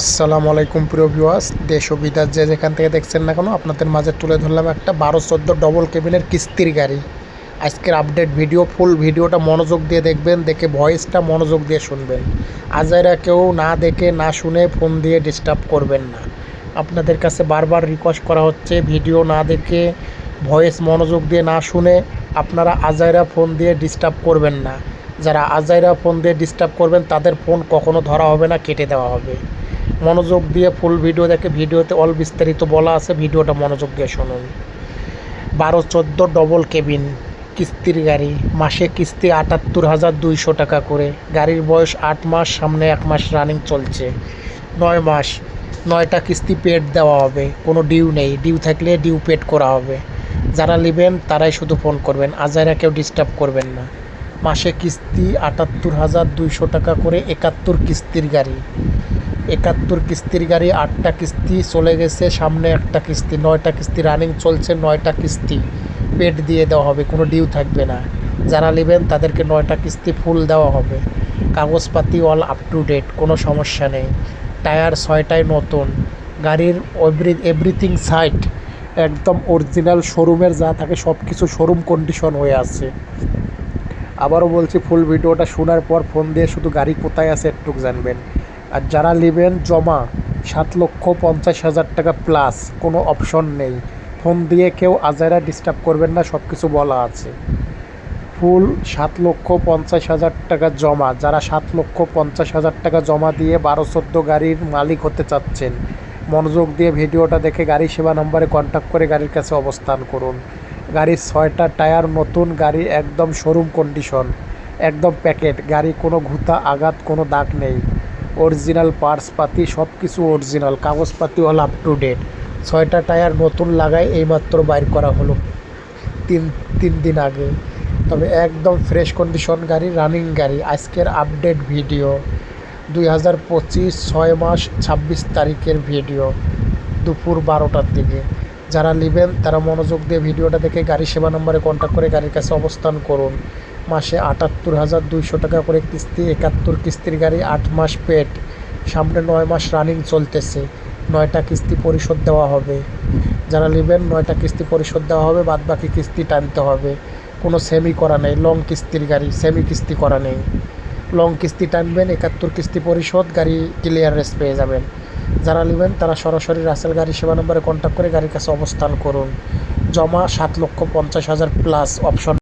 আসসালামু আলাইকুম প্রিয় ভিউয়ার্স, দেশ ও বিদেশ যে যেখান থেকে দেখছেন না কেন, আপনাদের মাঝে তুলে ধরলাম একটা 12-14 ডবল কেবিনের কিস্তির গাড়ি। আজকের আপডেট ভিডিও, ফুল ভিডিওটা মনোযোগ দিয়ে দেখবেন, দেখে ভয়েসটা মনোযোগ দিয়ে শুনবেন। আজাইরা কেউ না দেখে না শুনে ফোন দিয়ে ডিস্টার্ব করবেন না। আপনাদের কাছে বারবার রিকোয়েস্ট করা হচ্ছে, ভিডিও না দেখে ভয়েস মনোযোগ দিয়ে না শুনে আপনারা আজাইরা ফোন দিয়ে ডিস্টার্ব করবেন না। যারা আজাইরা ফোন দিয়ে ডিস্টার্ব করবেন তাদের ফোন কখনো ধরা হবে না, কেটে দেওয়া হবে। মনোযোগ দিয়ে ফুল ভিডিও দেখে, ভিডিওতে অল বিস্তারিত বলা আছে, ভিডিওটা মনোযোগ দিয়ে শুনুন। 12-14 ডবল কেবিন কিস্তির গাড়ি, মাসে কিস্তি ৭৮,২০০ টাকা করে। গাড়ির বয়স 8 মাস, সামনে 1 মাস রানিং চলছে। 9 মাস, 9টা কিস্তি পেড দেওয়া হবে, কোনো ডিউ নেই। ডিউ থাকলে ডিউ পেড করা হবে। যারা নেবেন তারাই শুধু ফোন করবেন, আজাইরা কেউ ডিস্টার্ব করবেন না। মাসে কিস্তি ৭৮,২০০ টাকা করে, 71 কিস্তির গাড়ি। 71 কিস্তির গাড়ি, 8টা কিস্তি চলে গেছে, সামনে একটা কিস্তি, 9টা কিস্তি রানিং চলছে। 9টা কিস্তি পেড দিয়ে দেওয়া হবে, কোনো ডিউ থাকবে না। যারা নেবেন তাদেরকে 9টা কিস্তি ফুল দেওয়া হবে। কাগজপাতি অল আপ টু ডেট, কোনো সমস্যা নেই। টায়ার 6টাই নতুন। গাড়ির এভরিথিং সাইড একদম অরিজিনাল, শোরুমের যা থাকে সব কিছু শোরুম কন্ডিশন হয়ে আছে। আবারও বলছি, ফুল ভিডিওটা শোনার পর ফোন দিয়ে শুধু গাড়ি কোথায় আছে একটুক জানবেন। আর যারা নেবেন জমা 7,50,000 টাকা প্লাস, কোনো অপশন নেই। ফোন দিয়ে কেউ আজাইরা ডিস্টার্ব করবেন না, সব কিছু বলা আছে। ফুল 7,50,000 টাকা জমা। যারা 7,50,000 টাকা জমা দিয়ে 12-14 গাড়ির মালিক হতে চাচ্ছেন, মনোযোগ দিয়ে ভিডিওটা দেখে গাড়ি সেবা নম্বরে কন্ট্যাক্ট করে গাড়ির কাছে অবস্থান করুন। গাড়ির 6টা টায়ার নতুন, গাড়ি একদম শোরুম কন্ডিশন, একদম প্যাকেট গাড়ি, কোনো ঘুতা আঘাত, কোনো দাগ নেই। অরিজিনাল পার্টসপাতি সব কিছু অরিজিনাল, কাগজপাতি অল আপ টু ডেট। 6টা টায়ার নতুন লাগায় এইমাত্র বাইর করা হলো তিন দিন আগে। তবে একদম ফ্রেশ কন্ডিশন গাড়ি, রানিং গাড়ি। আজকের আপডেট ভিডিও 2025 6 মাস 26 তারিখের ভিডিও, দুপুর 12টার দিকে। যারা নেবেন তারা মনোযোগ দিয়ে ভিডিওটা দেখে গাড়ি সেবা নম্বরে কন্ট্যাক্ট করে গাড়ির কাছে অবস্থান করুন। মাসে ৭৮,২০০ টাকা করে কিস্তি, 71 কিস্তির গাড়ি, 8 মাস পেড, সামনে 9 মাস রানিং চলতেছে। 9টা কিস্তি পরিশোধ দেওয়া হবে। যারা নেবেন 9টা কিস্তি পরিশোধ দেওয়া হবে, বাদ বাকি কিস্তি টানতে হবে। কোনো সেমি করা নেই, লং কিস্তির গাড়ি, সেমি কিস্তি করা নেই। লং কিস্তি টানবেন, 71 কিস্তি পরিশোধ, গাড়ি ক্লিয়ারেন্স পেয়ে যাবেন। যারা নেবেন তারা সরাসরি রাসেল গাড়ি সেবা নম্বরে কন্ট্যাক্ট করে গাড়ির কাছে অবস্থান করুন। জমা 7,50,000 প্লাস, অপশন